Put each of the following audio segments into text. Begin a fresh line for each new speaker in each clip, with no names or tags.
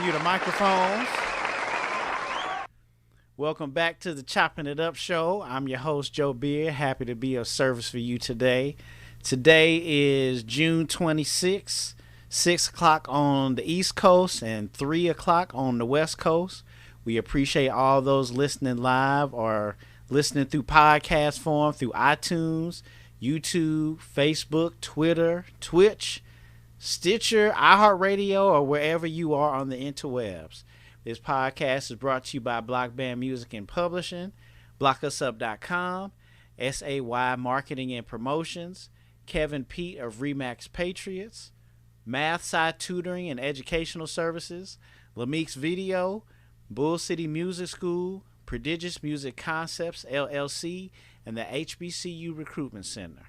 mute the microphones. Welcome back to the Chopping It Up show. I'm your host, Joe Beard. Happy to be of service for you today. Today is June 26th, 6 o'clock on the East Coast and 3 o'clock on the West Coast. We appreciate all those listening live or listening through podcast form through iTunes, YouTube, Facebook, Twitter, Twitch, Stitcher, iHeartRadio, or wherever you are on the interwebs. This podcast is brought to you by Block Band Music and Publishing, blockusup.com, SAY Marketing and Promotions, Kevin Peete of ReMax Patriots, Math-Sci Tutoring and Educational Services, Lamik's Video, Bull City Music School, Prodigious Music Concepts, LLC, and the HBCU Recruitment Center.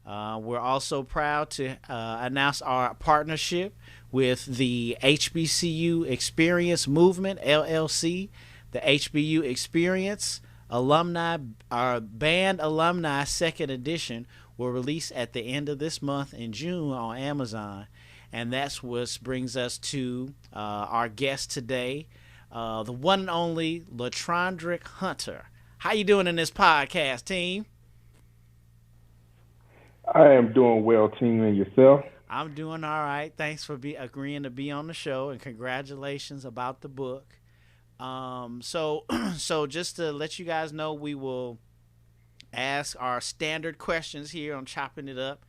We're also proud to announce our partnership with the HBCU Experience Movement, LLC. The HBU Experience Alumni, our Band Alumni Second Edition, will release at the end of this month in June on Amazon. And that's what brings us to our guest today, the one and only Latrondrick Hunter. How you doing in this podcast, team?
I am doing well, team, and yourself?
I'm doing all right. Thanks for agreeing to be on the show, and congratulations about the book. So just to let you guys know, we will ask our standard questions here on Chopping It Up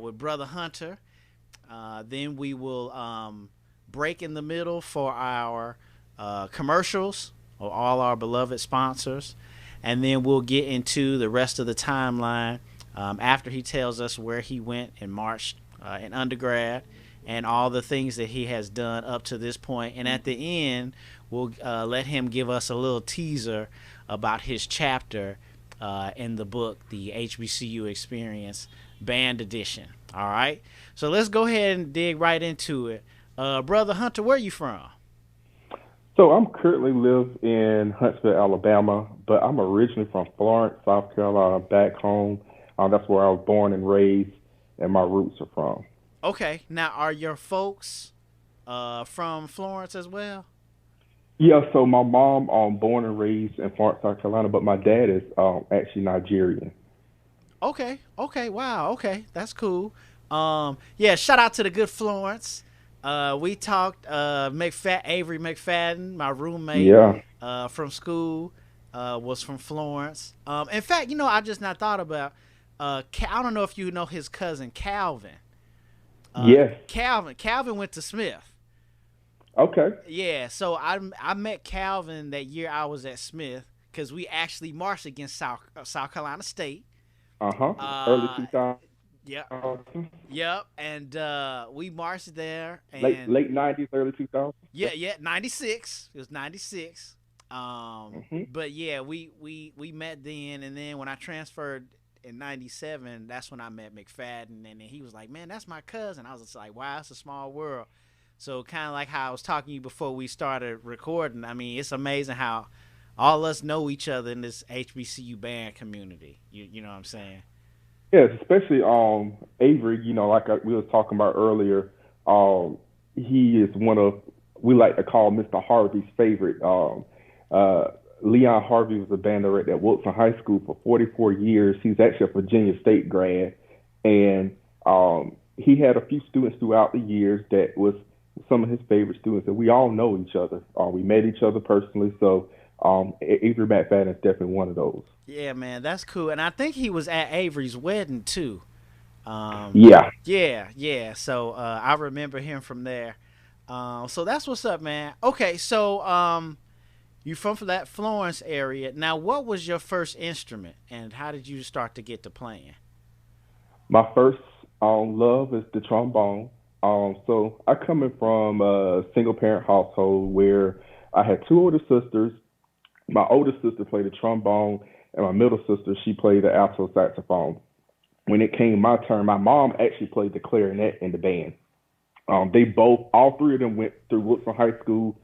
with Brother Hunter. Then we will break in the middle for our commercials of all our beloved sponsors, and then we'll get into the rest of the timeline after he tells us where he went in March in undergrad and all the things that he has done up to this point. And at the end, we'll let him give us a little teaser about his chapter in the book, the HBCU Experience Band Edition. All right, so let's go ahead and dig right into it. Brother Hunter, where are you from?
So I'm currently live in Huntsville, Alabama, but I'm originally from Florence, South Carolina, back home. That's where I was born and raised, and my roots are from.
Okay, now are your folks from Florence as well?
Yeah, so my mom born and raised in Florence, South Carolina, but my dad is actually Nigerian.
Okay, wow, okay, that's cool. Yeah, shout out to the good Florence. We talked Avery McFadden, my roommate
Yeah.
from school, was from Florence. In fact, I just not thought about. I don't know if you know his cousin Calvin.
Yes.
Calvin went to Smith.
Okay.
Yeah, so I met Calvin that year I was at Smith because we actually marched against South Carolina State.
Early 2000s.
Yep. Yep. And we marched there.
Late
And
late 90s, early 2000s.
yeah, 96. It was 96.
hmm
But yeah, we met then, and then when I transferred in 97, that's when I met McFadden, and then he was like, man, that's my cousin. I was just like, wow, it's a small world. So kind of like how I was talking to you before we started recording. I mean, it's amazing how all of us know each other in this HBCU band community. You know what I'm saying?
Yes, especially Avery. Like we was talking about earlier. He is one of we like to call Mr. Harvey's favorite. Leon Harvey was a band director at Wilson High School for 44 years. He's actually a Virginia State grad, and he had a few students throughout the years that was some of his favorite students. And we all know each other. We met each other personally, so Avery McFadden is definitely one of those.
Yeah, man, that's cool. And I think he was at Avery's wedding too.
Yeah.
Yeah. So I remember him from there. So that's what's up, man. Okay, so you from that Florence area. Now, what was your first instrument, and how did you start to get to playing?
My first love is the trombone. So I come in from a single parent household where I had two older sisters. My older sister played the trombone, and my middle sister, she played the alto saxophone. When it came my turn, my mom actually played the clarinet in the band. All three of them went through Woodson High School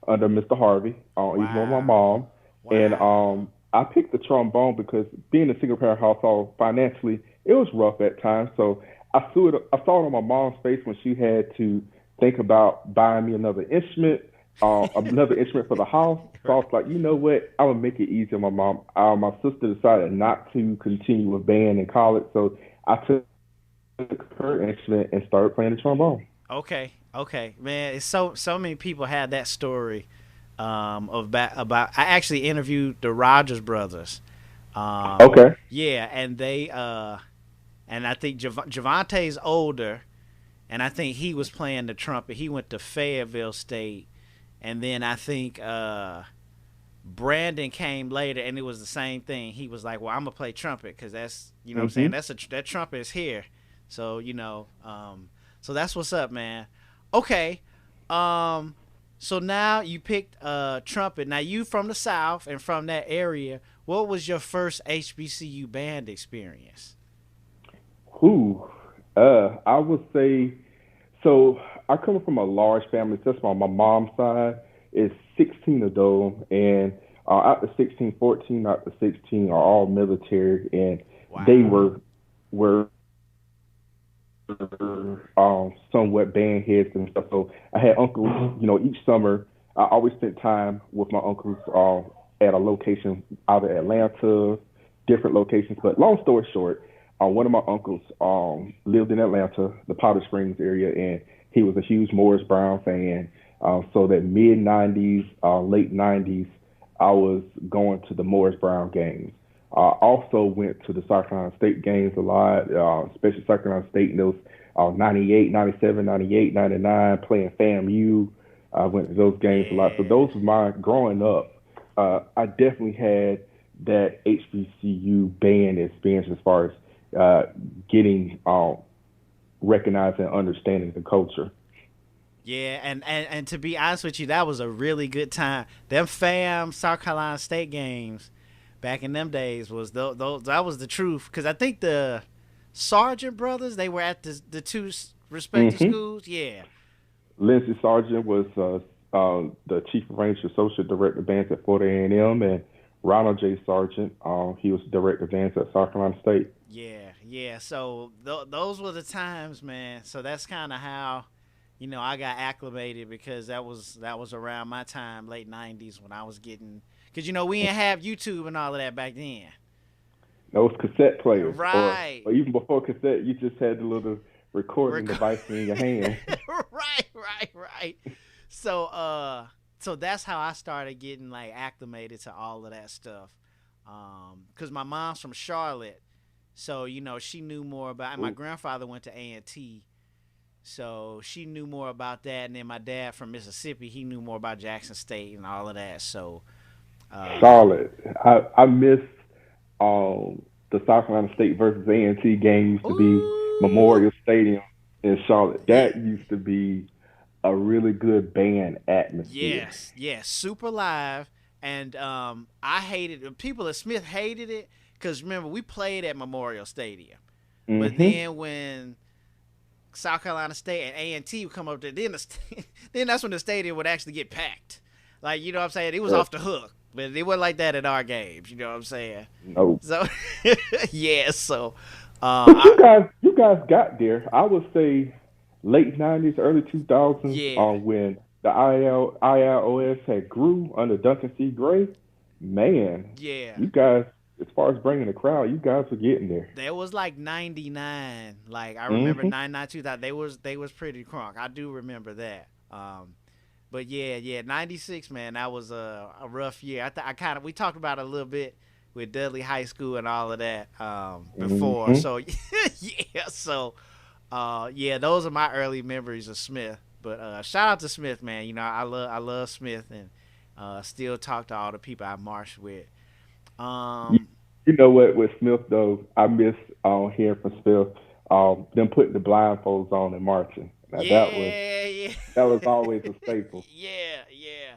under Mr. Harvey, even with my
Wow.
mom. And
Wow.
I picked the trombone because being a single parent household financially, it was rough at times. So I saw it on my mom's face when she had to think about buying me another instrument for the house. So I was like, you know what? I'm gonna make it easy on my mom. My sister decided not to continue with band in college, so I took her instrument and started playing the trombone.
Okay, okay, man. It's so many people had that story about. I actually interviewed the Rogers brothers. Um,
Okay.
yeah, and I think Javante's older, and I think he was playing the trumpet. He went to Fayetteville State, and then I think Brandon came later, and it was the same thing. He was like, "Well, I'm gonna play trumpet because that's you know what I'm saying.
Mhm.
That trumpet is here, so so that's what's up, man. Okay, um, so now you picked trumpet. Now you from the South and from that area. What was your first HBCU band experience?
Who? I would say so. I come from a large family. That's my mom's side is 16 of them, and out the 16, 14 out the 16 are all military, and they
Wow.
were somewhat band heads and stuff. So I had uncles. Each summer I always spent time with my uncles at a location, either Atlanta, different locations. But long story short, one of my uncles lived in Atlanta, the Powder Springs area, and he was a huge Morris Brown fan. So that mid '90s, late '90s, I was going to the Morris Brown games. Also went to the South Carolina State games a lot, especially South Carolina State in those 98, 97, 98, 99, playing FAMU. I went to those games a lot. So
Yeah.
those were my growing up. I definitely had that HBCU band experience as far as getting recognized and understanding the culture.
Yeah, and to be honest with you, that was a really good time. Them fam South Carolina State games back in them days was those that was the truth. Because I think the Sargent brothers they were at the two respective
Hmm.
schools. Yeah,
Lindsey Sargent was the chief of range associate director of bands at Florida A&M, and Ronald J. Sargent, he was director of bands at South Carolina State.
yeah, yeah. So those were the times, man. So that's kind of how I got acclimated because that was around my time, late '90s when I was getting. Because we didn't have YouTube and all of that back then.
Those cassette players, or
Right.
or even before cassette, you just had the little recording
Record.
device in your hand.
Right, right, right. So so that's how I started getting like acclimated to all of that stuff. Cuz my mom's from Charlotte. So, she knew more about and my
Ooh,
grandfather went to A&T. So, she knew more about that and then my dad from Mississippi, he knew more about Jackson State and all of that. So, uh
Charlotte. I miss the South Carolina State versus A&T game used to be
ooh,
Memorial Stadium in Charlotte.
yeah,
That used to be a really good band atmosphere.
yes, yes, super live. And I hated people at Smith hated it because remember we played at Memorial Stadium, but
Hmm.
then when South Carolina State and A&T would come up there, then then that's when the stadium would actually get packed. Like you know what I'm saying? It was
Yeah.
off the hook, but it wasn't like that at our games. You know what I'm saying?
No.
So yeah, so
But
I
you guys got there. I would say late '90s, early 2000s,
yeah
when the ILOS had grew under Duncan C. Gray. Man,
yeah.
you guys, as far as bringing the crowd, you guys were getting there.
There was like '99. Like I remember
Hmm.
'99, 2000. They was pretty crunk. I do remember that. But yeah, yeah, '96, man, that was a rough year. I kind of we talked about it a little bit with Dudley High School and all of that before.
Hmm.
So yeah, so yeah, those are my early memories of Smith. But shout out to Smith, man. I love Smith and still talk to all the people I marched with.
You,
Um,
you know what? With Smith though, I miss hearing from Smith. Them putting the blindfolds on and marching. Now
yeah, yeah,
that was always a staple.
yeah, yeah.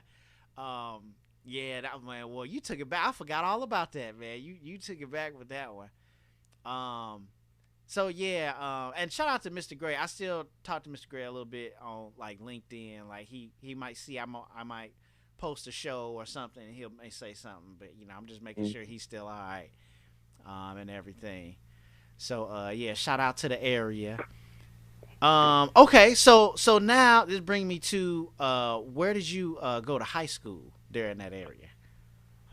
Yeah, that man. Well, you took it back. I forgot all about that, man. You took it back with that one. Um, so yeah. And shout out to Mr. Gray. I still talk to Mr. Gray a little bit on like LinkedIn. Like he might see I might post a show or something, and he'll may say something. But I'm just making
Mm.
sure he's still all right. And everything. So yeah, shout out to the area. Okay, so now this brings me to where did you go to high school there in that area?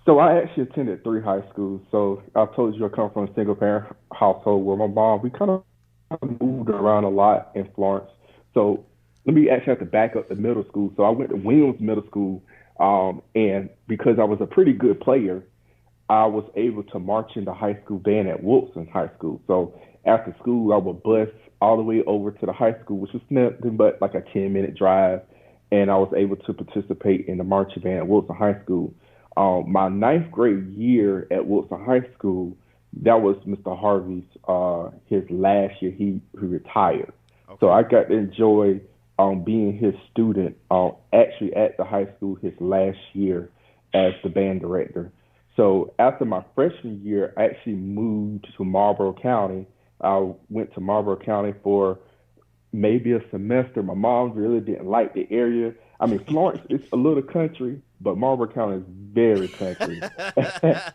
So I actually attended three high schools. So I told you I come from a single parent household where my mom, we kind of moved around a lot in Florence. So let me actually have to back up the middle school. So I went to Williams Middle School, and because I was a pretty good player, I was able to march in the high school band at Wilson High School. So after school, I would bus all the way over to the high school, which was nothing but like a 10-minute drive. And I was able to participate in the marching band at Wilson High School. My ninth grade year at Wilson High School, that was Mr. Harvey's his last year. He retired, so
Okay.
I got to enjoy being his student. Actually at the high school his last year as the band director. So after my freshman year, I actually moved to Marlboro County. I went to Marlboro County for maybe a semester. My mom really didn't like the area. I mean, Florence is a little country, but Marlboro County is very country.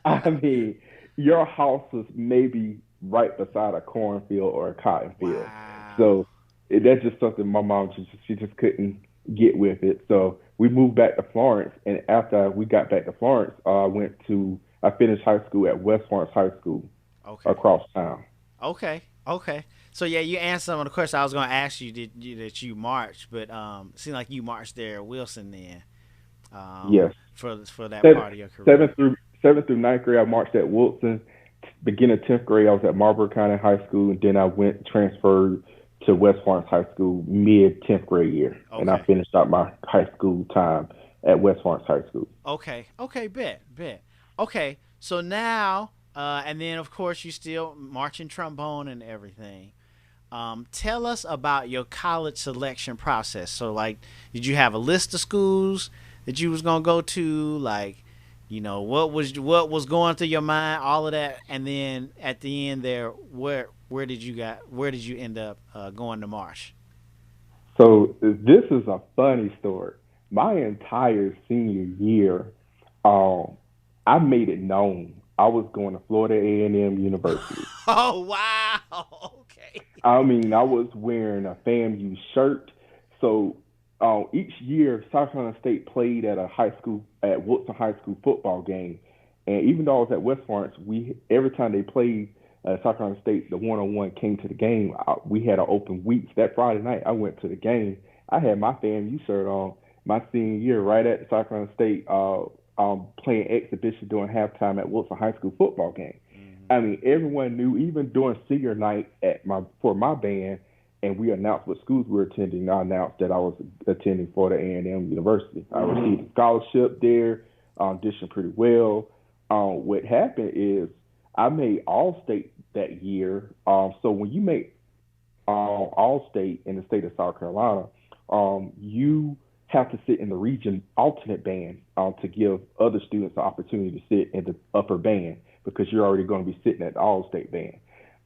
I mean, your house is maybe right beside a cornfield or a cotton field.
Wow.
So that's just something my mom she just couldn't get with it. So we moved back to Florence, and after we got back to Florence, I finished high school at West Florence High School
Okay.
across town.
Okay. Okay. So yeah, you answered some of the questions I was going to ask you. Did you that you marched? But it seemed like you marched there at Wilson then,
Yes.
for that
seventh,
part of your career.
seventh through ninth grade, I marched at Wilson. Beginning of 10th grade, I was at Marlboro County High School, and then I went transferred to West Florence High School mid 10th grade year, and I
Okay.
finished out my high school time at West Florence High School.
Okay. Okay. Bet. Okay. So now, and then of course you still marching trombone and everything. Tell us about your college selection process. So, like, did you have a list of schools that you was gonna go to? Like, what was going through your mind? All of that, and then at the end there, where did you end up going to Marsh?
So this is a funny story. My entire senior year, um, I made it known I was going to Florida A&M University.
Oh wow! Okay.
I mean, I was wearing a FAMU shirt. So each year, South Carolina State played at a high school at Woodson High School football game, and even though I was at West Florence, we every time they played South Carolina State, the one-on-one came to the game. We had an open week. That Friday night, I went to the game. I had my FAMU shirt on my senior year, right at South Carolina State, playing exhibition during halftime at Woodson High School football game.
Hmm.
I mean, everyone knew, even during senior night at my for my band, and we announced what schools we were attending. I announced that I was attending Florida A&M University. I received a scholarship there, auditioned pretty well. What happened is I made All State that year. So when you make All State in the state of South Carolina, you have to sit in the region alternate band to give other students the opportunity to sit in the upper band because you're already going to be sitting at the All State band.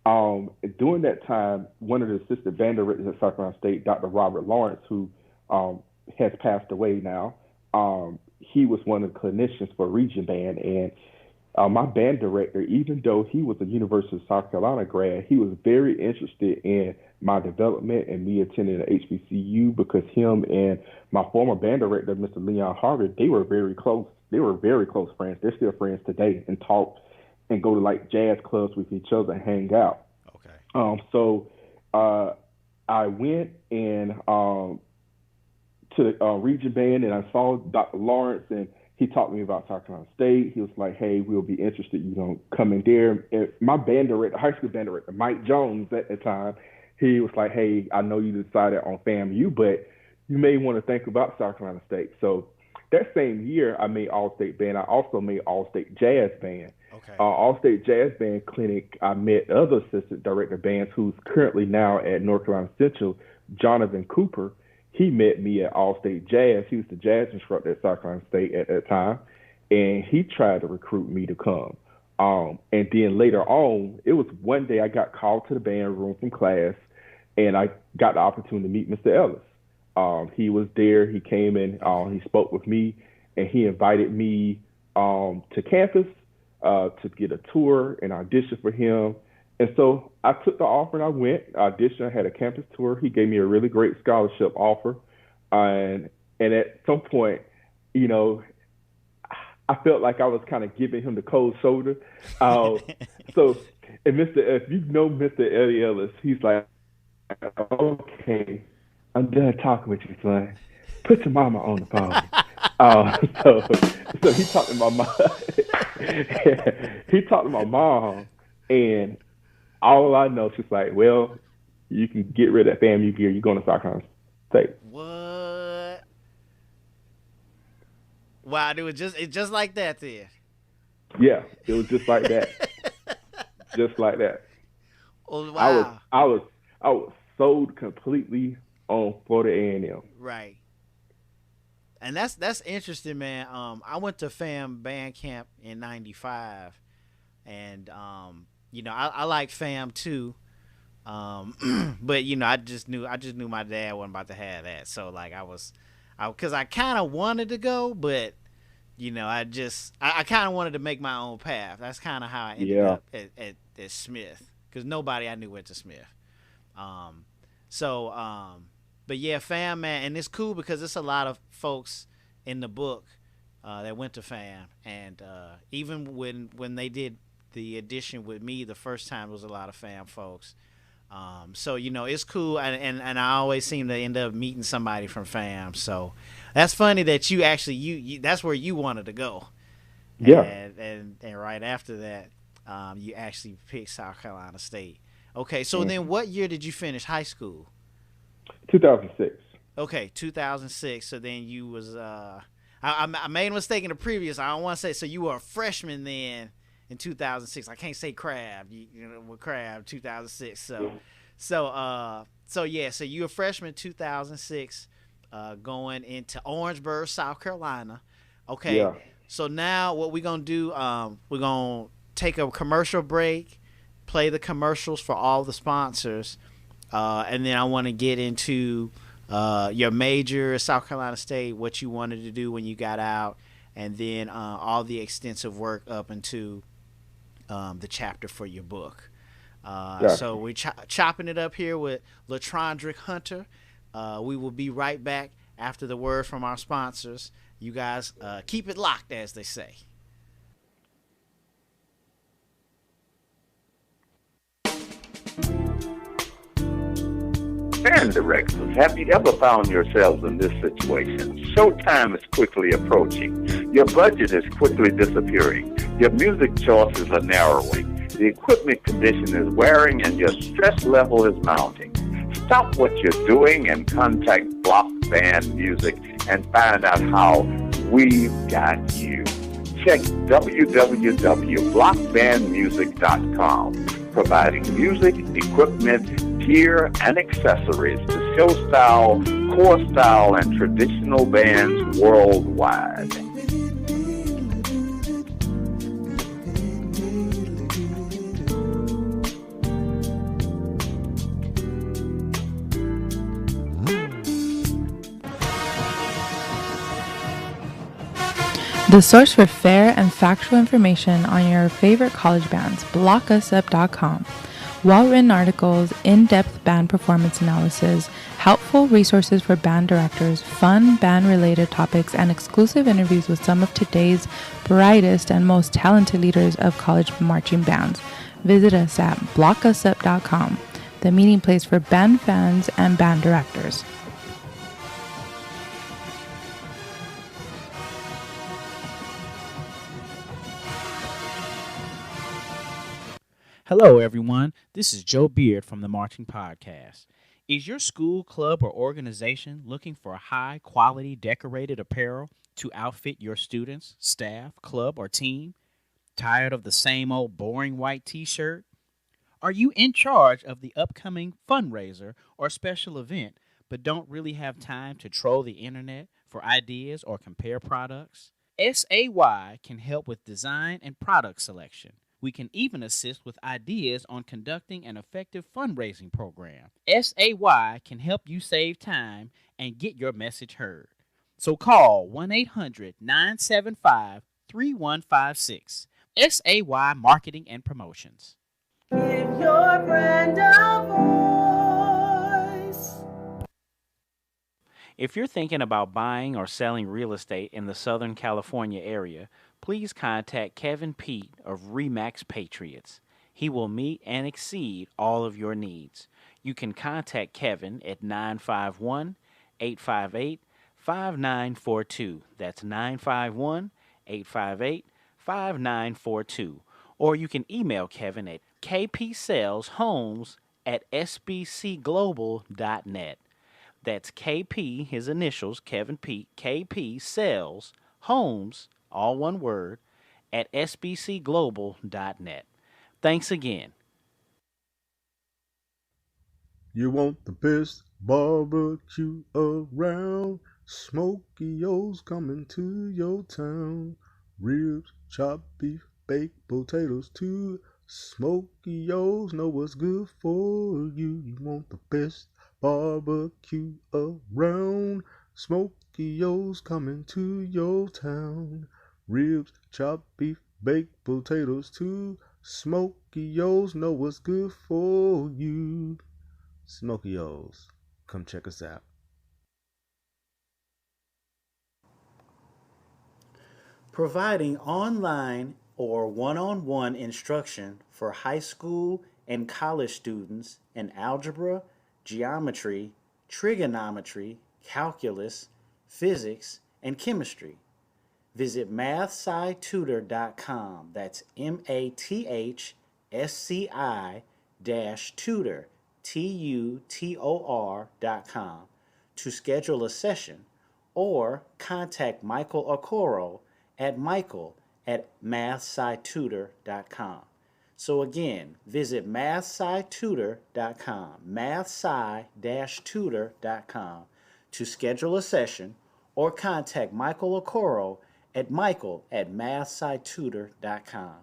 During that time, one of the assistant band directors at South Carolina State, Dr. Robert Lawrence, who has passed away now, he was one of the clinicians for Region Band, and my band director, even though he was a University of South Carolina grad, he was very interested in my development and me attending the HBCU because him and my former band director, Mr. Leon Harvey, they were very close. They were very close friends. They're still friends today and talk and go to like jazz clubs with each other and hang out.
Okay.
So I went and to the region band, and I saw Dr. Lawrence, and he talked to me about South Carolina State. He was like, "Hey, we'll be interested, coming there." And my band director, high school band director, Mike Jones at the time, he was like, "Hey, I know you decided on FAMU, but you may want to think about South Carolina State." So that same year, I made All State Band. I also made All State Jazz Band.
Okay.
All State Jazz Band Clinic, I met other assistant director bands who's currently now at North Carolina Central, Jonathan Cooper. He met me at All State Jazz. He was the jazz instructor at South Carolina State at that time, and he tried to recruit me to come. And then later on, it was one day I got called to the band room from class, and I got the opportunity to meet Mr. Ellis. He was there. He came in.
Okay.
He spoke with me, and he invited me to campus to get a tour and audition for him. And so I took the offer and I went. I auditioned. I had a campus tour. He gave me a really great scholarship offer, and at some point, you know, I felt like I was kind of giving him the cold shoulder. Uh, so, and if you know Mr. Eddie Ellis, he's like, okay, I'm done talking with you, son. Put your mama on the phone. Uh, so, so he talked to my mom. He talked to my mom, and all I know, she's like, well, you can get rid of that FAMU gear. You're going to South Carolina State.
What? Wow, it just like that then.
Yeah, it was just like that, just like that.
Oh
I was,
wow.
I was, I was sold completely on Florida A&M.
Right. And that's interesting, man. I went to Fam Band Camp in '95, and I like Fam too. But I just knew my dad wasn't about to have that. So like because I kind of wanted to go, but I kind of wanted to make my own path. That's kind of how I ended
Yeah,
up at Smith, because nobody I knew went to Smith. Um, so, but yeah, Fam, man, and it's cool because it's a lot of folks in the book that went to Fam, and even when they did the edition with me the first time, there was a lot of Fam folks. So it's cool, and I always seem to end up meeting somebody from Fam. So that's funny that you actually you that's where you wanted to go,
yeah.
and right after that, you actually picked South Carolina State. Okay, so then
Mm-hmm.
what year did you finish high school?
2006.
Okay, 2006. So then you was I made a mistake in the previous. I don't want to say, so you were a freshman then in 2006. I can't say Crab. With Crab 2006. So yeah. So you were a freshman 2006, going into Orangeburg, South Carolina. Okay.
Yeah,
So now what we're gonna do? We're gonna take a commercial break, play the commercials for all the sponsors, and then I want to get into your major at South Carolina State, what you wanted to do when you got out, and then all the extensive work up into the chapter for your book. So
gotcha.
we're chopping it up here with Latrondrick Hunter. We will be right back after the word from our sponsors. You guys keep it locked, as they say.
Band directors, have you ever found yourselves in this situation? Showtime is quickly approaching. Your budget is quickly disappearing. Your music choices are narrowing. The equipment condition is wearing and your stress level is mounting. Stop what you're doing and contact Block Band Music and find out how we've got you. Check www.blockbandmusic.com, providing music, equipment, gear, and accessories to show style, core style, and traditional bands worldwide.
The source for fair and factual information on your favorite college bands, blockusup.com. Well-written articles, in-depth band performance analysis, helpful resources for band directors, fun band-related topics, and exclusive interviews with some of today's brightest and most talented leaders of college marching bands. Visit us at blockusup.com, the meeting place for band fans and band directors.
Hello, everyone. This is Joe Beard from the Marching Podcast. Is your school, club, or organization looking for high quality decorated apparel to outfit your students, staff, club, or team? Tired of the same old boring white t shirt? Are you in charge of the upcoming fundraiser or special event but don't really have time to troll the internet for ideas or compare products? SAY can help with design and product selection. We can even assist with ideas on conducting an effective fundraising program. SAY can help you save time and get your message heard. So call 1-800-975-3156. SAY Marketing and Promotions.
Give your brand a voice.
If you're thinking about buying or selling real estate in the Southern California area, please contact Kevin Peete of ReMax Patriots. He will meet and exceed all of your needs. You can contact Kevin at 951 858 5942. That's 951 858 5942. Or you can email Kevin at kpsaleshomes at sbcglobal.net. That's KP, his initials, Kevin Peete, KP Sales Homes, all one word, at sbcglobal.net. Thanks again.
You want the best barbecue around? Smokey O's coming to your town. Ribs, chopped beef, baked potatoes too. Smokey O's know what's good for you. You want the best barbecue around? Smokey O's coming to your town. Ribs, chopped beef, baked potatoes too. Smokey O's know what's good for you. Smokey O's. Come check us out.
Providing online or one-on-one instruction for high school and college students in algebra, geometry, trigonometry, calculus, physics, and chemistry. Visit Math-Sci tutor.com. That's MATHSCI tutor, TUTOR.com to schedule a session or contact Michael Okoro at michael@mathscitutor.com. So again, visit Math-Sci tutor.com, Math-Sci tutor.com to schedule a session or contact Michael Okoro at michael@mathscitutor.com,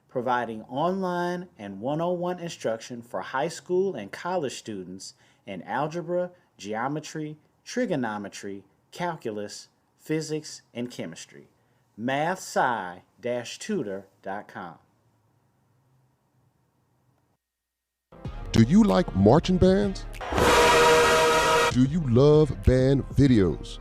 providing online and one-on-one instruction for high school and college students in algebra, geometry, trigonometry, calculus, physics, and chemistry. Math-Sci tutor.com.
Do you like marching bands? Do you love band videos?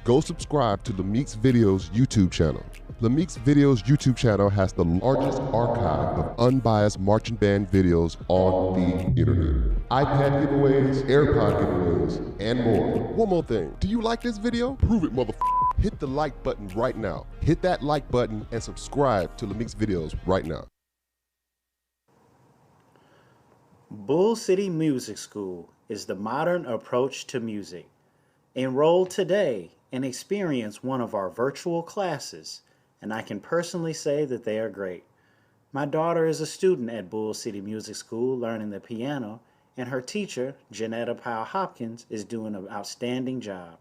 Go subscribe to Lamik's Videos YouTube channel. Lamik's Videos YouTube channel has the largest archive of unbiased marching band videos on the internet. iPad giveaways, AirPod giveaways, and more. One more thing. Do you like this video? Prove it, motherfucker. Hit the like button right now. Hit that like button and subscribe to Lamik's Videos right now.
Bull City Music School is the modern approach to music. Enroll today and experience one of our virtual classes, and I can personally say that they are great. My daughter is a student at Bull City Music School learning the piano, and her teacher, Janetta Powell Hopkins, is doing an outstanding job.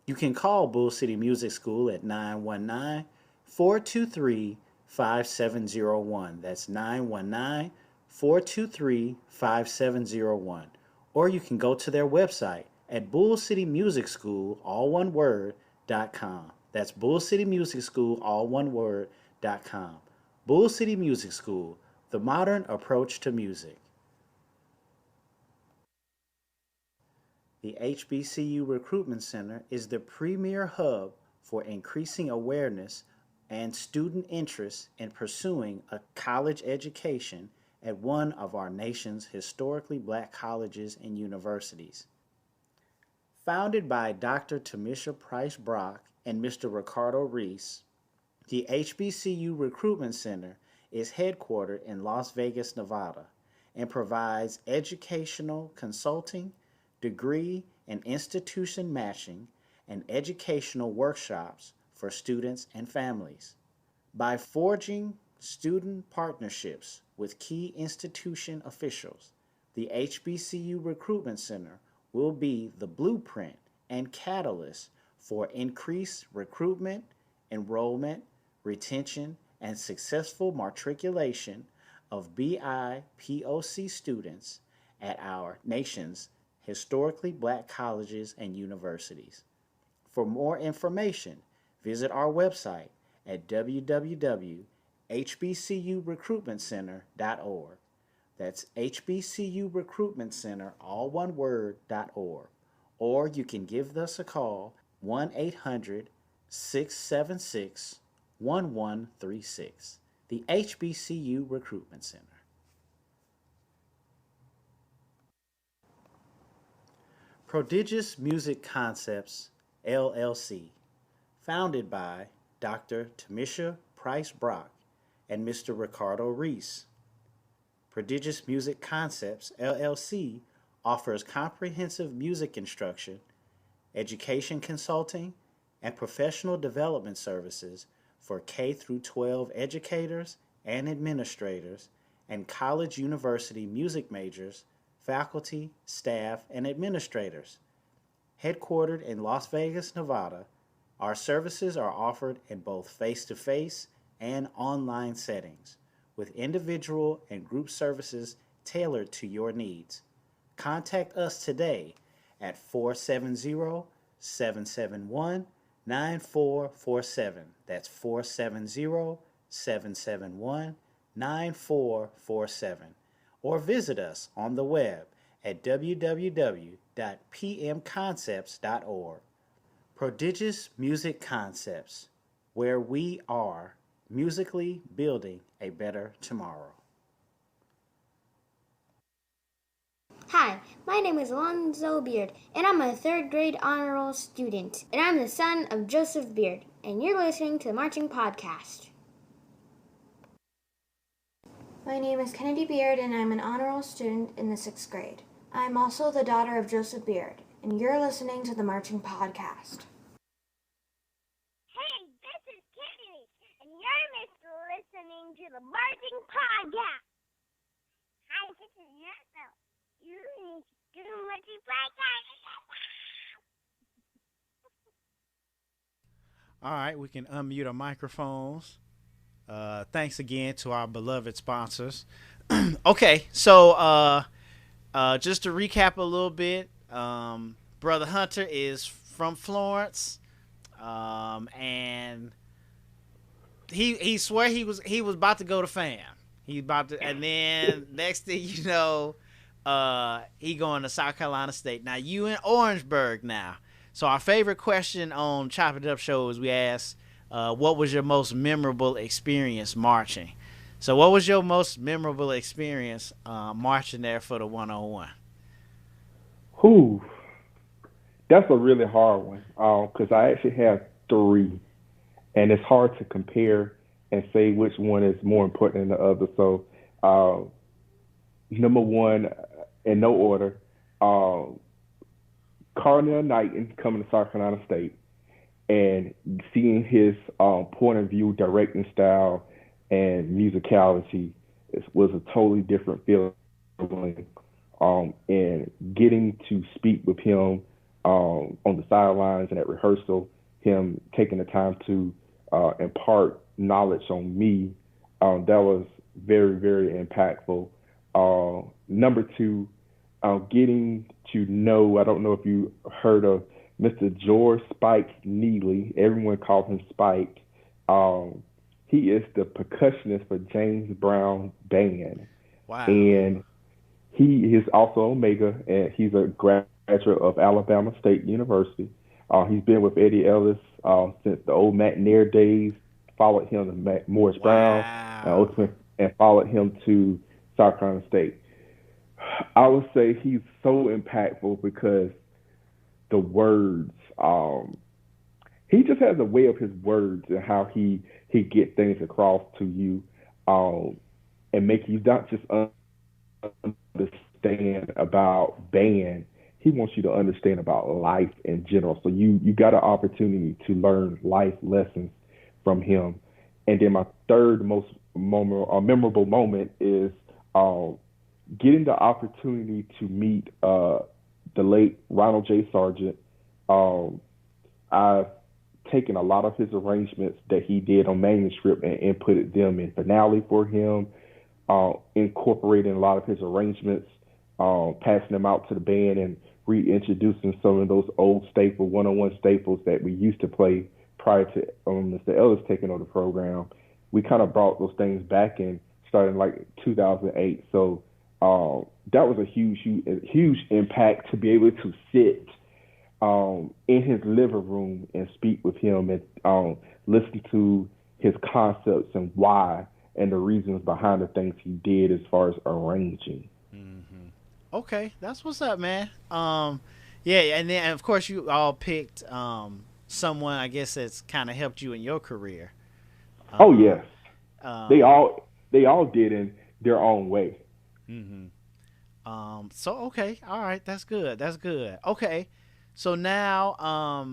You can call Bull City Music School at 919-423-5701. That's 919-423-5701. Or you can go to their website at bullcitymusicschool, all one word.com. That's bullcitymusicschool, all one word.com. Bull City Music School, the modern approach to music. The HBCU Recruitment Center is the premier hub for increasing awareness and student interest in pursuing a college education at one of our nation's historically black colleges and universities. Founded by Dr. Tamisha Price Brock and Mr. Ricardo Reese, the HBCU Recruitment Center is headquartered in Las Vegas, Nevada, and provides educational consulting, degree and institution matching, and educational workshops for students and families. By forging student partnerships with key institution officials, the HBCU Recruitment Center will be the blueprint and catalyst for increased recruitment, enrollment, retention, and successful matriculation of BIPOC students at our nation's historically black colleges and universities. For more information, visit our website at www.hbcurecruitment.com. hbcurecruitmentcenter.org. That's hbcurecruitmentcenter, all one word, .org. Or you can give us a call, 1-800-676-1136. The HBCU Recruitment Center. Prodigious Music Concepts, LLC, founded by Dr. Tamisha Price Brock and Mr. Ricardo Reese. Prodigious Music Concepts, LLC, offers comprehensive music instruction, education consulting, and professional development services for K through 12 educators and administrators and college university music majors, faculty, staff, and administrators. Headquartered in Las Vegas, Nevada, our services are offered in both face-to-face and online settings, with individual and group services tailored to your needs. Contact us today at 470-771-9447. That's 470-771-9447. Or visit us on the web at www.pmconcepts.org. Prodigious Music Concepts, where we are musically building a better tomorrow.
Hi, my name is Alonzo Beard, and I'm a third grade honor roll student, and I'm the son of Joseph Beard, and you're listening to the Marching Podcast.
My name is Kennedy Beard, and I'm an honor roll student in the 6th grade. I'm also the daughter of Joseph Beard, and you're listening to the Marching Podcast.
Hey, this is Kennedy, and you're listening to the Marching Podcast. Hi, this is Nessa. You're listening to the Marching Podcast.
All right, we can unmute our microphones. Thanks again to our beloved sponsors. Okay, so just to recap a little bit, Brother Hunter is from Florence, and he swear he was about to go to FAM. And then next thing you know, he going to South Carolina State. Now you in Orangeburg now. So our favorite question on Choppin It Up show is we ask, what was your most memorable experience marching? So what was your most memorable experience marching there for the 101?
That's a really hard one because I actually have 3, and it's hard to compare and say which one is more important than the other. So number 1, in no order, Cardinal Knighton coming to South Carolina State and seeing his point of view, directing style, and musicality was a totally different feeling. And getting to speak with him on the sidelines and at rehearsal, him taking the time to impart knowledge on me, that was very, very impactful. Number 2, getting to know, I don't know if you heard of Mr. George Spike Neely. Everyone calls him Spike. He is the percussionist for James Brown Band.
Wow.
And he is also Omega, and he's a graduate of Alabama State University. He's been with Eddie Ellis since the old McNair days, followed him to Morris Brown, and followed him to South Carolina State. I would say he's so impactful because the words, he just has a way of his words and how he get things across to you, and make you not just understand about band. He wants you to understand about life in general. So you got an opportunity to learn life lessons from him. And then my third most memorable moment is getting the opportunity to meet the late Ronald J. Sargent. I've taken a lot of his arrangements that he did on manuscript and inputted them in finale for him, incorporating a lot of his arrangements, passing them out to the band and reintroducing some of those old 101 staples that we used to play prior to Mr. Ellis taking over the program. we kind of brought those things back and started in like 2008. So that was a huge impact to be able to sit in his living room and speak with him and listen to his concepts and why and the reasons behind the things he did as far as arranging.
Okay, that's what's up, man. Yeah, and then of course you all picked someone I guess that's kind of helped you in your career.
Oh yes, they all did in their own way.
So okay, all right, that's good. That's good. Okay, so now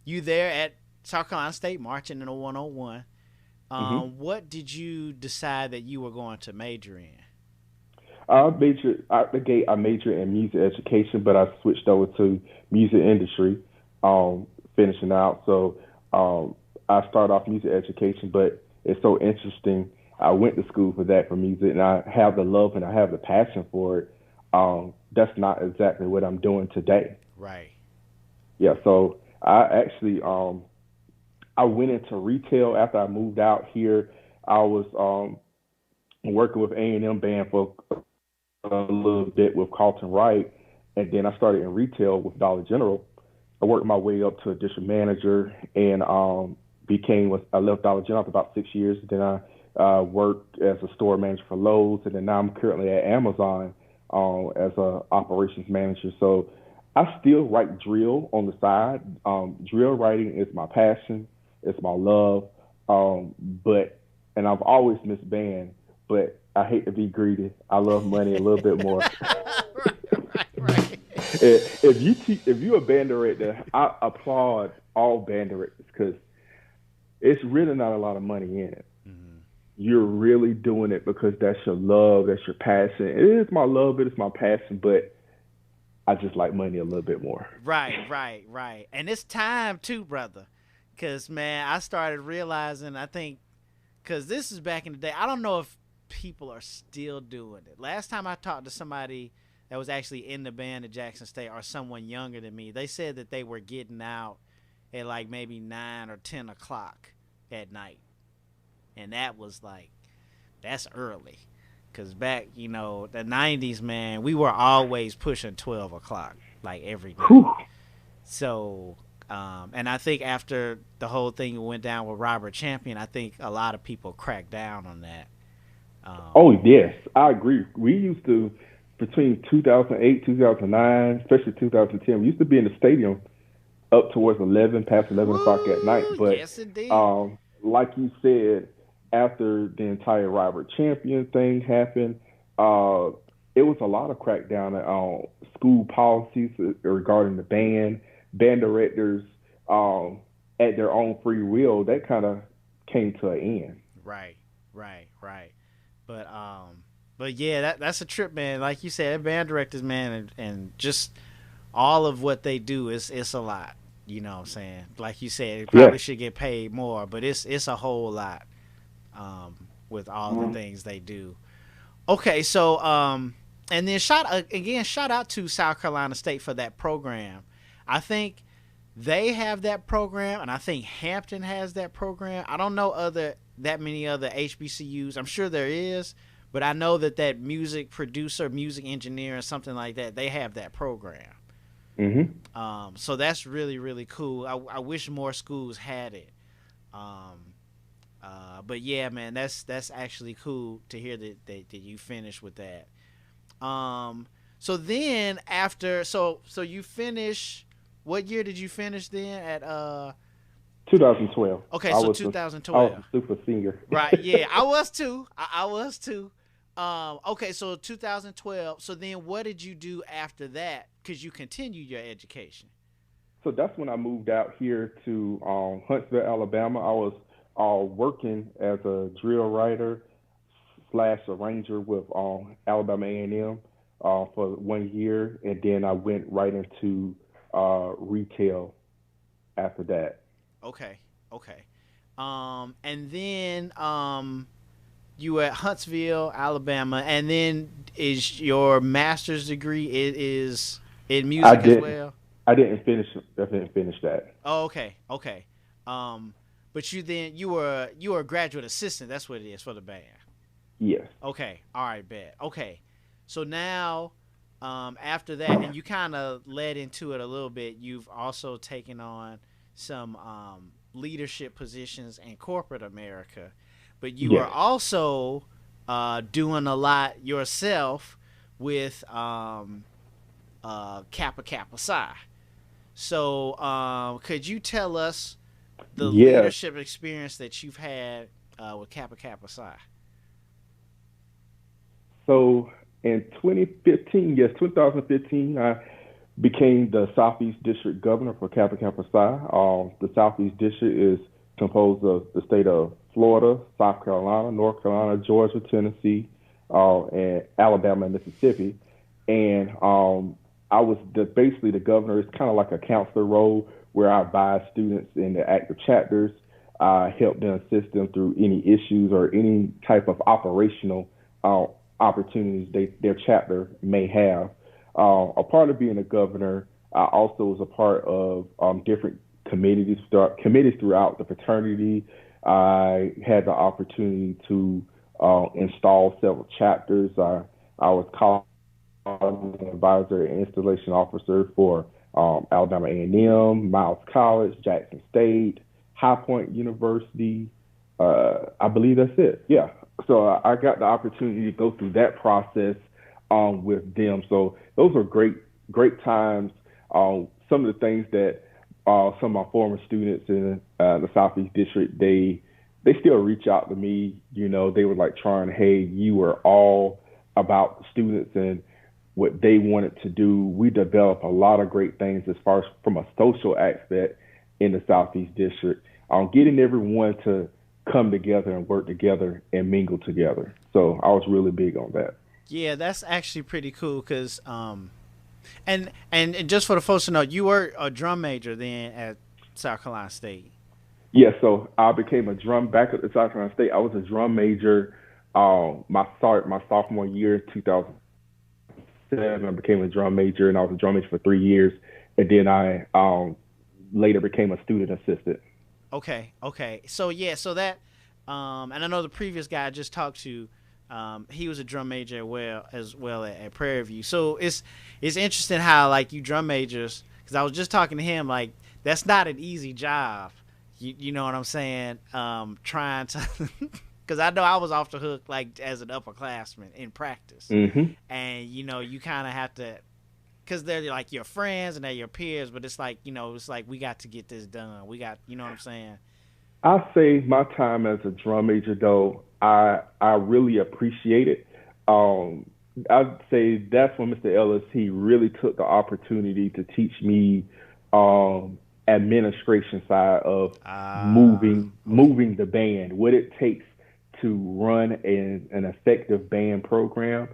you there at South Carolina State marching in the 101. What did you decide that you were going to major in?
I majored out the gate. I majored in music education, but I switched over to music industry, finishing out. So I started off music education, but it's so interesting. I went to school for that, for music, and I have the love and I have the passion for it. That's not exactly what I'm doing today.
Right.
Yeah. So I actually I went into retail after I moved out here. I was working with A&M band for a little bit with Carlton Wright, and then I started in retail with Dollar General. I worked my way up to a district manager and I left Dollar General after about 6 years. Then I worked as a store manager for Lowe's, and then now I'm currently at Amazon as a operations manager. So I still write drill on the side. Drill writing is my passion. It's my love. And I've always missed band, but I hate to be greedy. I love money a little bit more.
right.
If you're a band director, I applaud all band directors because it's really not a lot of money in it. You're really doing it because that's your love, that's your passion. It is my love, it's my passion, but I just like money a little bit more.
Right. And it's time too, brother. Because, man, I started realizing, I think, because this is back in the day, I don't know if people are still doing it. Last time I talked to somebody that was actually in the band at Jackson State or someone younger than me, they said that they were getting out at like maybe 9 or 10 o'clock at night. And that was like, that's early. Because back, the 90s, man, we were always pushing 12 o'clock, like every night.
Whew.
So, and I think after the whole thing went down with Robert Champion, I think a lot of people cracked down on that.
Oh, yes, I agree. We used to, between 2008, 2009, especially 2010, we used to be in the stadium up towards past 11 o'clock at night. But
yes, indeed.
Like you said, after the entire Robert Champion thing happened, it was a lot of crackdown on school policies regarding the band directors at their own free will. That kind of came to an end.
Right. But yeah, that's a trip, man. Like you said, band directors, man, and just all of what they do it's a lot. You know what I'm saying? Like you said, they probably should get paid more, but it's a whole lot with all the things they do. Okay, so and then shout out to South Carolina State for that program. I think they have that program, and I think Hampton has that program. I don't know that many other HBCUs. I'm sure there is, but I know that music producer, music engineer, or something like that, they have that program. So that's really, really cool. I wish more schools had it. But yeah, man, that's actually cool to hear that you finished with that. So then after, so you finish. What year did you finish then at
2012.
Okay, so 2012.
I was a super senior.
Right, yeah, I was too. I was too. Okay, so 2012. So then what did you do after that? Because you continued your education.
So that's when I moved out here to Huntsville, Alabama. I was working as a drill writer / arranger with Alabama A&M for 1 year, and then I went right into retail after that.
Okay. And then you were at Huntsville, Alabama, and then is your master's degree is in music as well?
I didn't finish that.
Oh, okay. But you were a graduate assistant. That's what it is for the band.
Yes.
Okay. All right, bet. Okay. So now, after that, and you kind of led into it a little bit, you've also taken on some leadership positions in corporate America, but you are also doing a lot yourself with Kappa Kappa Psi. So could you tell us the leadership experience that you've had with Kappa Kappa Psi?
So in 2015, I became the Southeast District Governor for Kappa Kappa Psi. The Southeast District is composed of the state of Florida, South Carolina, North Carolina, Georgia, Tennessee, and Alabama and Mississippi. And I was basically the governor. It's kind of like a counselor role where I advise students in the active chapters, help them, assist them through any issues or any type of operational opportunities their chapter may have. A part of being a governor, I also was a part of different committees throughout the fraternity. I had the opportunity to install several chapters. I was called advisor and installation officer for Alabama A&M, Miles College, Jackson State, High Point University. I believe that's it. Yeah. So I got the opportunity to go through that process with them. So those were great times. Some of the things that some of my former students in the Southeast District, they still reach out to me. You know, they were like trying, hey, you were all about the students and what they wanted to do. We developed a lot of great things as far as from a social aspect in the Southeast District, getting everyone to come together and work together and mingle together. So I was really big on that.
Yeah, that's actually pretty cool because, and just for the folks to know, you were a drum major then at South Carolina State.
Yeah, so I became a drum back at the South Carolina State. I was a drum major my sophomore year, 2007. I became a drum major, and I was a drum major for 3 years, and then I later became a student assistant.
Okay. So that, and I know the previous guy I just talked to, he was a drum major as well at Prairie View. So it's interesting how like you drum majors, because I was just talking to him, like that's not an easy job. You know what I'm saying? Trying to, because I know I was off the hook like as an upperclassman in practice, and you kind of have to. Because they're like your friends and they're your peers, but it's like, we got to get this done. We got, you know what I'm saying?
I say my time as a drum major, though, I really appreciate it. I'd say that's when Mr. Ellis, he really took the opportunity to teach me administration side of moving the band, what it takes to run an effective band program.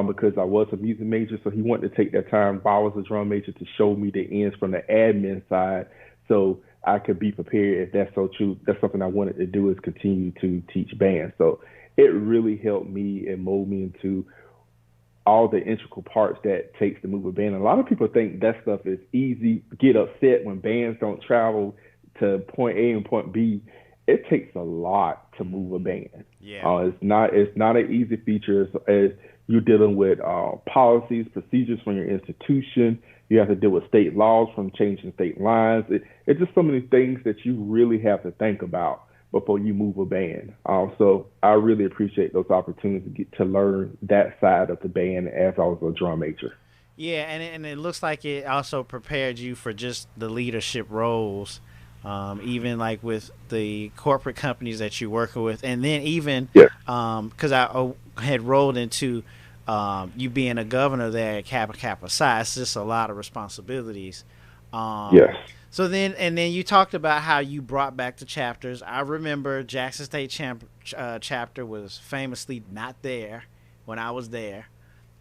Because I was a music major, so he wanted to take that time while I was a drum major to show me the ends from the admin side so I could be prepared if that's so true. That's something I wanted to do, is continue to teach band. So it really helped me and mold me into all the integral parts that takes to move a band. And a lot of people think that stuff is easy, get upset when bands don't travel to point A and point B. It takes a lot to move a band.
Yeah.
It's not an easy feature. As you're dealing with policies, procedures from your institution. You have to deal with state laws from changing state lines. It's just so many things that you really have to think about before you move a band. So I really appreciate those opportunities to learn that side of the band as I was a drum major.
Yeah, and it looks like it also prepared you for just the leadership roles, even like with the corporate companies that you're working with, and then even because I had rolled into you being a governor there at Kappa Kappa Psi. It's just a lot of responsibilities.
Yes.
So then you talked about how you brought back the chapters. I remember Jackson State chapter was famously not there when I was there.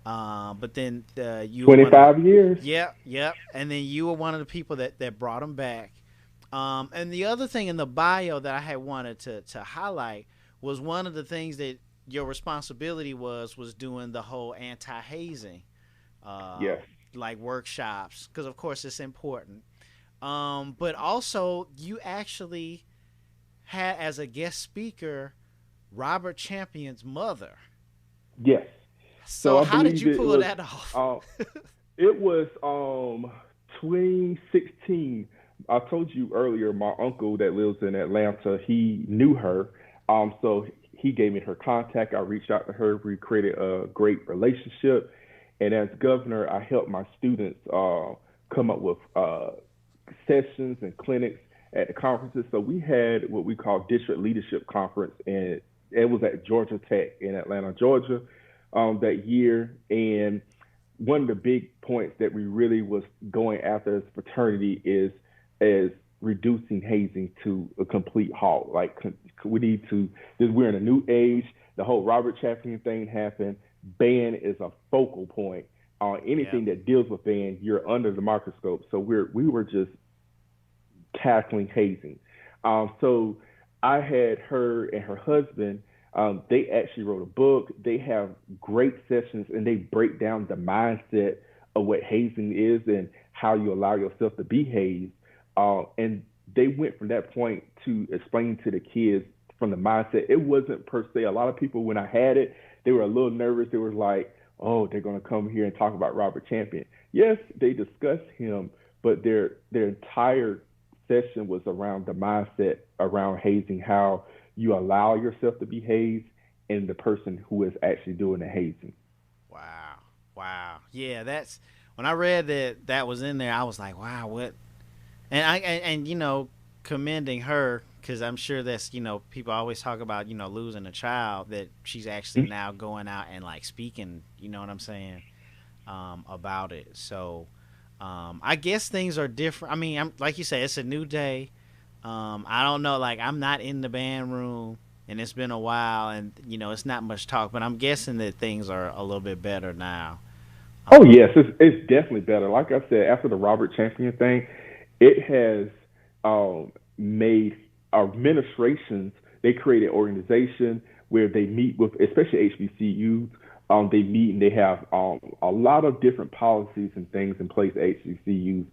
But then you
25 years.
Yep. And then you were one of the people that brought them back. And the other thing in the bio that I had wanted to highlight was one of the things that your responsibility was doing the whole anti-hazing, like workshops, because of course it's important. But also you actually had as a guest speaker Robert Champion's mother.
Yes.
So
I
how did you
believe
pull that off?
It was 2016. I told you earlier, my uncle that lives in Atlanta, he knew her. So he gave me her contact. I reached out to her. We created a great relationship. And as governor, I helped my students come up with sessions and clinics at the conferences. So we had what we call District Leadership Conference, and it was at Georgia Tech in Atlanta, Georgia, that year. And one of the big points that we really was going after as a fraternity is reducing hazing to a complete halt. Like, we need to, we're in a new age. The whole Robert Champion thing happened. Band is a focal point. Anything that deals with band, you're under the microscope. So we were just tackling hazing. So I had her and her husband, they actually wrote a book. They have great sessions, and they break down the mindset of what hazing is and how you allow yourself to be hazed. And they went from that point to explaining to the kids from the mindset. It wasn't per se, a lot of people, when I had it, they were a little nervous. They were like, oh, they're going to come here and talk about Robert Champion. Yes, they discussed him, but their entire session was around the mindset around hazing, how you allow yourself to be hazed, and the person who is actually doing the hazing.
Wow. Yeah, that's when I read that was in there, I was like, wow, what? And you know, commending her, because I'm sure that's, you know, people always talk about, you know, losing a child, that she's actually now going out and like speaking, you know what I'm saying, about it. So I guess things are different. I mean, like you say, it's a new day. I don't know, like, I'm not in the band room, and it's been a while, and, you know, it's not much talk, but I'm guessing that things are a little bit better now.
Oh, yes, it's definitely better. Like I said, after the Robert Champion thing, it has made our administrations, they created an organization where they meet with, especially HBCUs, they meet and they have a lot of different policies and things in place at HBCUs,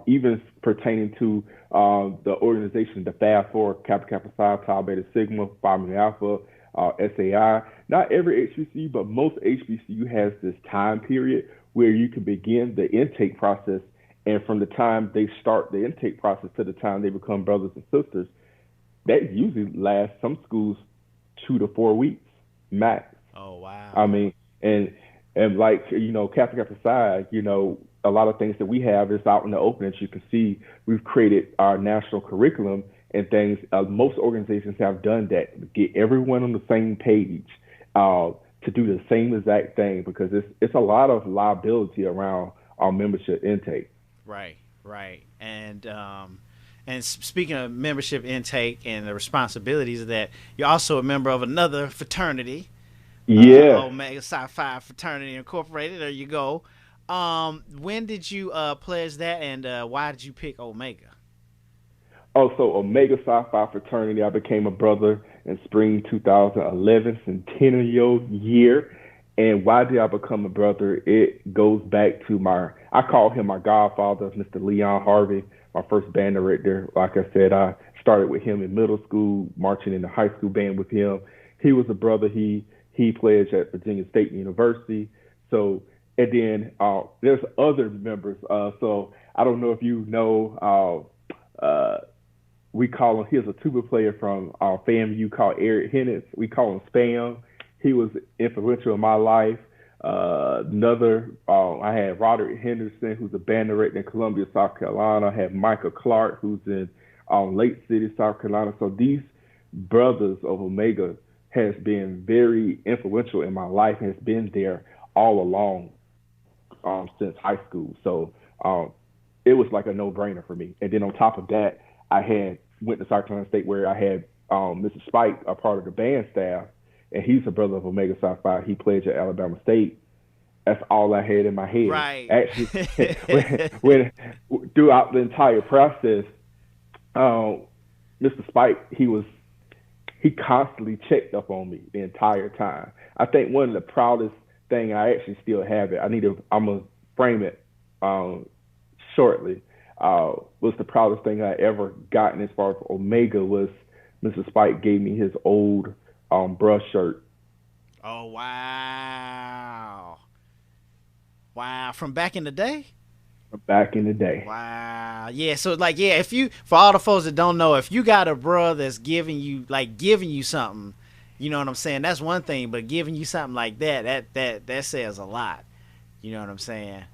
even pertaining to the organization, the FAB4, Kappa Kappa Psi, Tau Beta Sigma, Phi Mu Alpha, SAI. Not every HBCU, but most HBCU has this time period where you can begin the intake process. And from the time they start the intake process to the time they become brothers and sisters, that usually lasts, some schools, 2 to 4 weeks max.
Oh, wow.
I mean, and like, you know, Kappa Kappa Psi, you know, a lot of things that we have is out in the open. As you can see, we've created our national curriculum and things. Most organizations have done that, get everyone on the same page, to do the same exact thing, because it's a lot of liability around our membership intake.
Right. And speaking of membership intake and the responsibilities of that, you're also a member of another fraternity. Omega Psi Phi Fraternity Incorporated. There you go. When did you pledge that, and why did you pick Omega?
Oh, so Omega Psi Phi Fraternity, I became a brother in spring 2011, centennial year. And why did I become a brother? It goes back to I call him my godfather, Mr. Leon Harvey, my first band director. Like I said, I started with him in middle school, marching in the high school band with him. He was a brother. He pledged at Virginia State University. So, and then there's other members. So I don't know if you know, we call him, he's a tuba player from our FAMU called Eric Hennett. We call him Spam. He was influential in my life. I had Roderick Henderson, who's a band director in Columbia, South Carolina. I had Michael Clark, who's in Lake City, South Carolina. So these brothers of Omega has been very influential in my life and has been there all along since high school. So it was like a no-brainer for me. And then on top of that, I went to South Carolina State, where I had Mr. Spike, a part of the band staff, and he's a brother of Omega Psi Phi. He pledged at Alabama State. That's all I had in my head.
Right.
Actually, when throughout the entire process, Mr. Spike, he constantly checked up on me the entire time. I think one of the proudest thing, I actually still have it. I'm gonna frame it shortly. Was the proudest thing I ever gotten as far as Omega was Mr. Spike gave me his old brush shirt.
Oh wow. Wow, from back in the day?
Back in the day.
Wow. Yeah, so like if you, for all the folks that don't know, if you got a brother that's giving you something, you know what I'm saying? That's one thing, but giving you something like that says a lot. You know what I'm saying?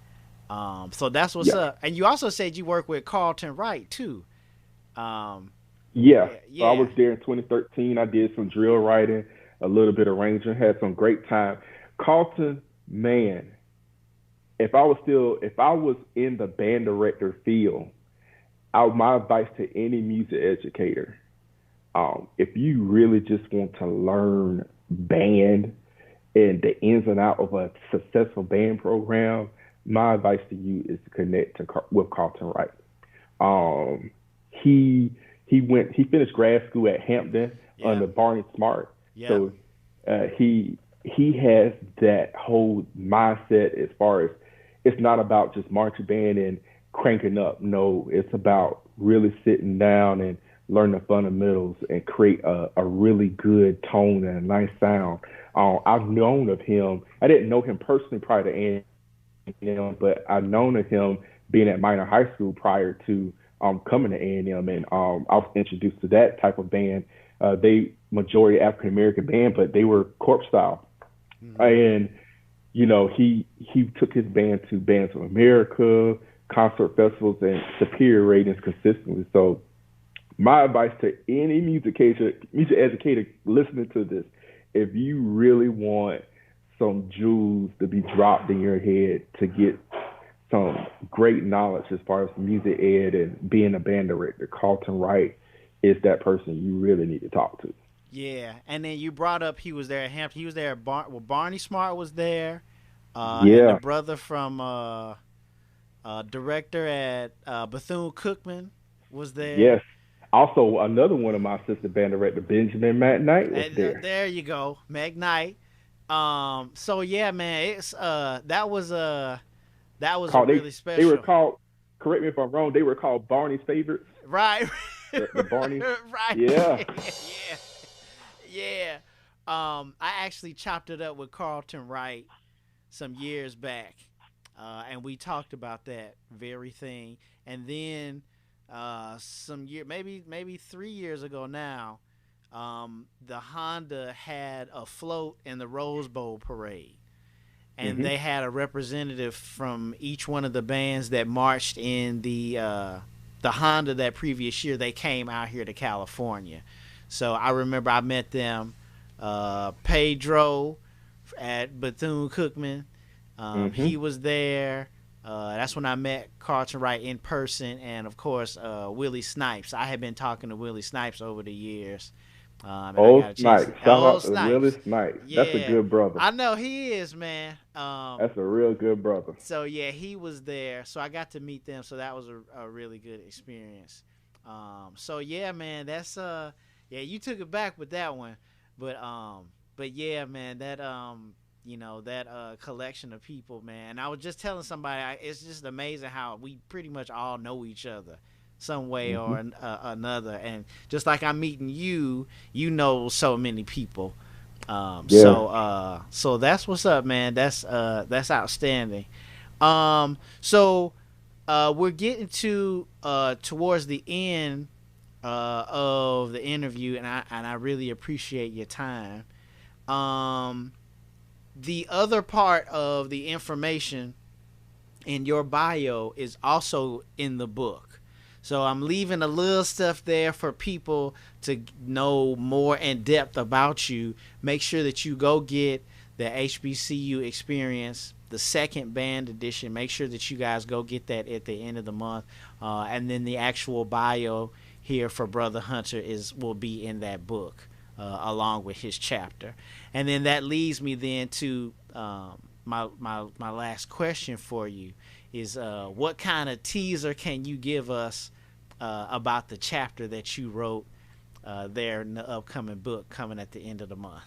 So that's what's up. And you also said you work with Carlton Wright too.
Yeah.
Yeah.
So I was there in 2013. I did some drill writing, a little bit of arranging, had some great time. Carlton, man, if I was in the band director field, my advice to any music educator, if you really just want to learn band and the ins and out of a successful band program, my advice to you is to connect with Carlton Wright. He finished grad school at Hampton under Barney Smart.
Yeah.
So he has that whole mindset as far as it's not about just marching band and cranking up. No, it's about really sitting down and learn the fundamentals and create a really good tone and a nice sound. I've known of him. I didn't know him personally prior to A&M, but I've known of him being at Minor High School prior to coming to A&M, and I was introduced to that type of band. They majority African American band, but they were corp style, and he took his band to Bands of America, concert festivals, and superior ratings consistently. So my advice to any music educator listening to this, if you really want some jewels to be dropped in your head to get some great knowledge as far as music ed and being a band director, Carlton Wright is that person you really need to talk to.
Yeah, and then you brought up he was there at Hampton. He was there at Barney Smart was there.
Yeah.
And the brother from director at Bethune-Cookman was there.
Yes. Also, another one of my assistant band director, Benjamin McKnight, was there.
There you go, McKnight. So yeah, man, it's that was really special.
They were called. Correct me if I'm wrong. They were called Barney's favorites.
Right.
The Barney.
Right.
Yeah.
Yeah. I actually chopped it up with Carlton Wright some years back, and we talked about that very thing. And then maybe 3 years ago now, the Honda had a float in the Rose Bowl parade, and they had a representative from each one of the bands that marched in the Honda that previous year. They came out here to California. So I remember I met them, Pedro at Bethune-Cookman. He was there. That's when I met Carlton Wright in person, and of course Willie Snipes. I had been talking to Willie Snipes over the years.
Snipes. Shout out to Willie Snipes.
Yeah.
That's a good brother.
I know he is, man.
That's a real good brother.
So yeah, he was there. So I got to meet them. So that was a really good experience. So yeah, man, that's yeah, you took it back with that one, but yeah, man, that that collection of people, man. And I was just telling somebody, it's just amazing how we pretty much all know each other some way or another, and just like I'm meeting you, you know so many people. So that's what's up, man. That's outstanding. So we're getting to towards the end of the interview, and I really appreciate your time. The other part of the information in your bio is also in the book. So I'm leaving a little stuff there for people to know more in depth about you. Make sure that you go get the HBCU experience, the second band edition. Make sure that you guys go get that at the end of the month. And then the actual bio here for Brother Hunter will be in that book, along with his chapter. And then that leads me then to my last question for you is what kind of teaser can you give us about the chapter that you wrote there in the upcoming book coming at the end of the month?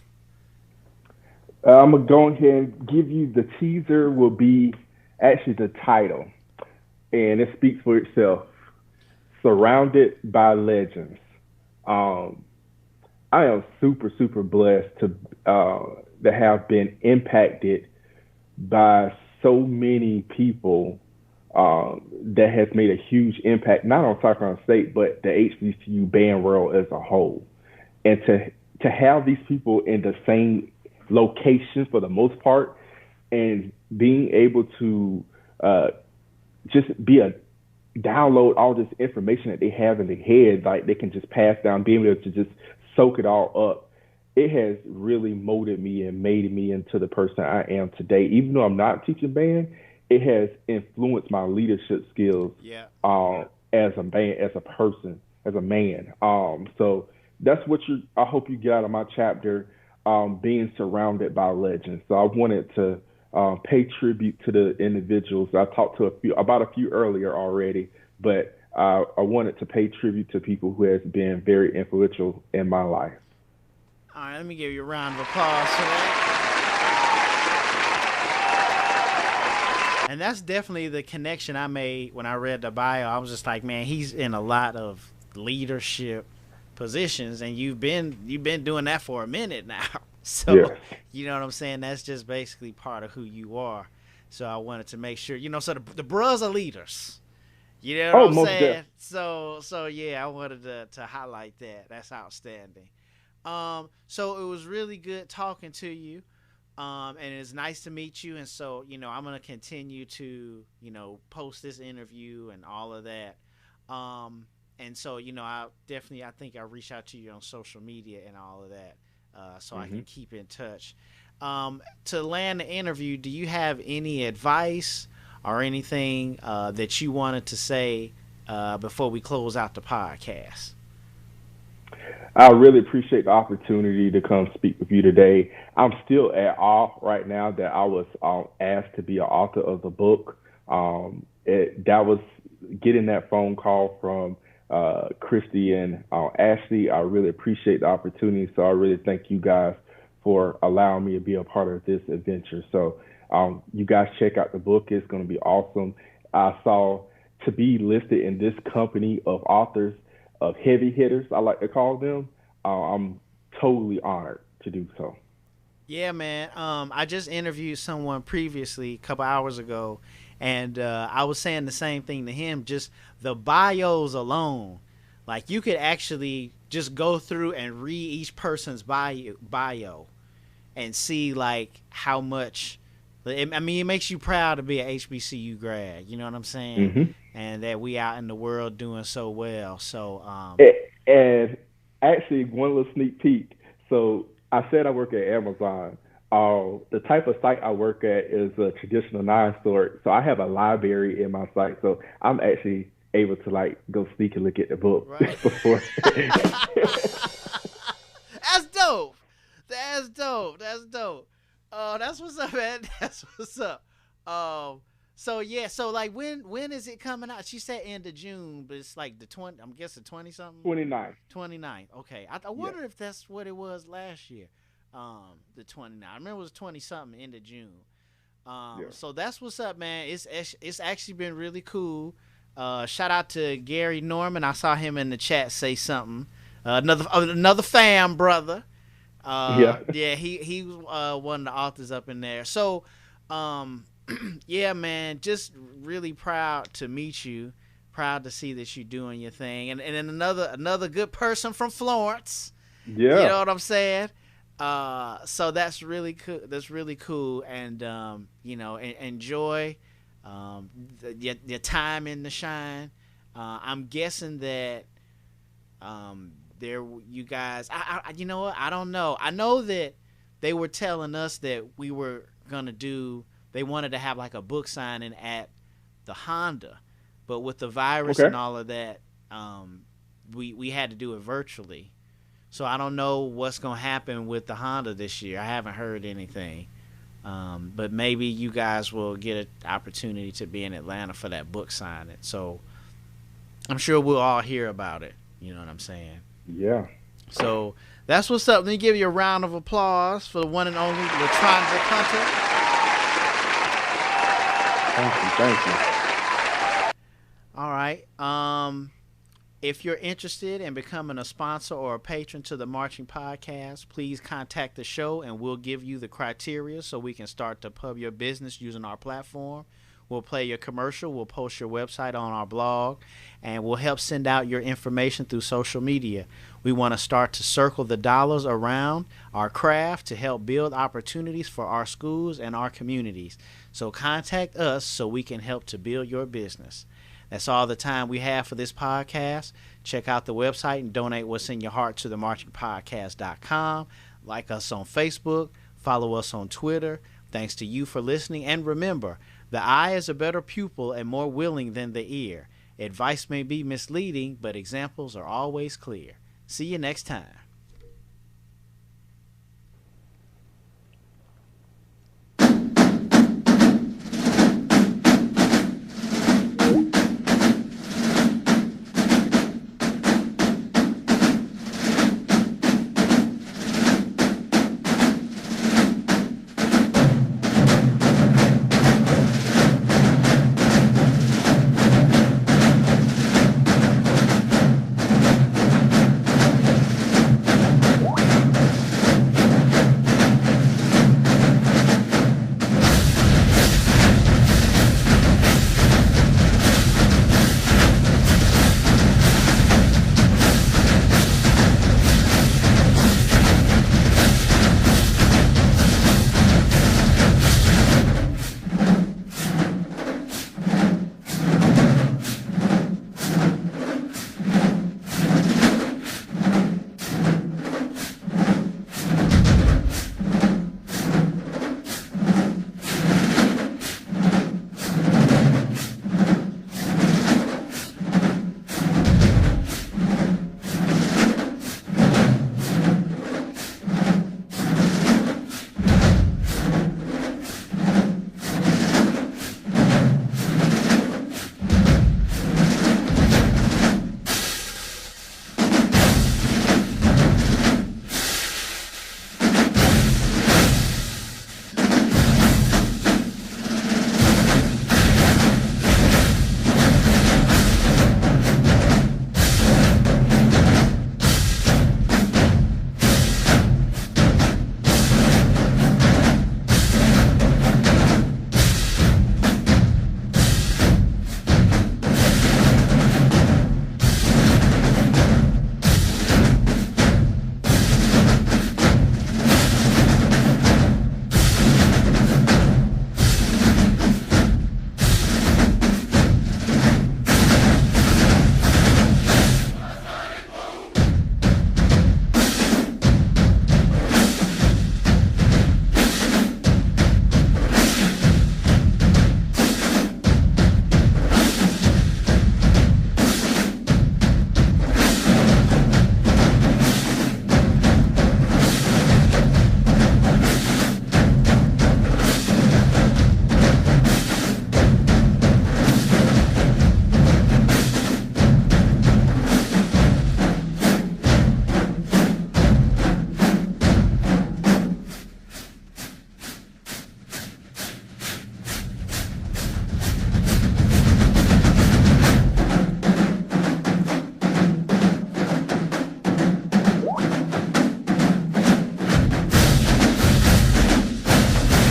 I'm going to go ahead and give you the teaser will be actually the title, and it speaks for itself. Surrounded by Legends. I am super, super blessed to have been impacted by so many people that has made a huge impact, not on Tucson State, but the HBCU band world as a whole. And to have these people in the same location for the most part, and being able to just be a download all this information that they have in their head, like they can just pass down, being able to just soak it all up. It has really molded me and made me into the person I am today. Even though I'm not teaching band, it has influenced my leadership skills as a man, as a person, as a man. So that's what I hope you get out of my chapter, being surrounded by legends. So I wanted to pay tribute to the individuals. I talked to about a few earlier already, but I wanted to pay tribute to people who has been very influential in my life.
All right, let me give you a round of applause for that. And that's definitely the connection I made when I read the bio. I was just like, man, he's in a lot of leadership positions, and you've been doing that for a minute now. So, you know what I'm saying? That's just basically part of who you are. So I wanted to make sure, so the bros are leaders. You know what I'm saying? So yeah, I wanted to highlight that. That's outstanding. So it was really good talking to you. And it's nice to meet you. And so, I'm going to continue to, post this interview and all of that. And so, I think I'll reach out to you on social media and all of that. So I can keep in touch. To land the interview, do you have any advice or anything that you wanted to say before we close out the podcast?
I really appreciate the opportunity to come speak with you today. I'm still at awe right now that I was asked to be an author of the book. That was getting that phone call from Christy and Ashley. I really appreciate the opportunity. So I really thank you guys for allowing me to be a part of this adventure. So you guys check out the book. It's going to be awesome. I saw to be listed in this company of authors, of heavy hitters, I like to call them. I'm totally honored to do so.
Yeah, man. I just interviewed someone previously a couple hours ago, and I was saying the same thing to him. Just the bios alone, like you could actually just go through and read each person's bio and see like how much. I mean, it makes you proud to be an HBCU grad. You know what I'm saying?
Mm-hmm.
And that we out in the world doing so well. So,
and actually, one little sneak peek. So I said I work at Amazon. The type of site I work at is a traditional 9-store. So I have a library in my site. So I'm actually able to like go sneak and look at the book before.
That's dope. That's dope. That's dope. That's what's up, man. That's what's up. So yeah, so like when is it coming out? She said end of June, but it's like the 20. I'm guessing 20 something.
29.
29. Okay, I wonder if that's what it was last year. The 29. I remember it was 20 something end of June. So that's what's up, man. It's actually been really cool. Shout out to Gary Norman. I saw him in the chat say something. Another fam brother. He was one of the authors up in there. So, yeah, man, just really proud to meet you. Proud to see that you're doing your thing. And then another good person from Florence.
Yeah.
You know what I'm saying? So that's really cool. That's really cool. And, enjoy your time in the shine. I'm guessing that you guys, you know what? I don't know. I know that they were telling us that we were going to they wanted to have like a book signing at the Honda, but with the virus and all of that, we had to do it virtually. So I don't know what's going to happen with the Honda this year. I haven't heard anything. But maybe you guys will get an opportunity to be in Atlanta for that book signing. So I'm sure we'll all hear about it. You know what I'm saying?
Yeah.
So that's what's up. Let me give you a round of applause for the one and only Latrondrick Hunter.
Thank you.
All right. If you're interested in becoming a sponsor or a patron to the Marching Podcast, please contact the show and we'll give you the criteria so we can start to pub your business using our platform. We'll play your commercial, we'll post your website on our blog, and we'll help send out your information through social media. We want to start to circle the dollars around our craft to help build opportunities for our schools and our communities. So contact us so we can help to build your business. That's all the time we have for this podcast. Check out the website and donate what's in your heart to themarchingpodcast.com. Like us on Facebook. Follow us on Twitter. Thanks to you for listening. And remember, the eye is a better pupil and more willing than the ear. Advice may be misleading, but examples are always clear. See you next time.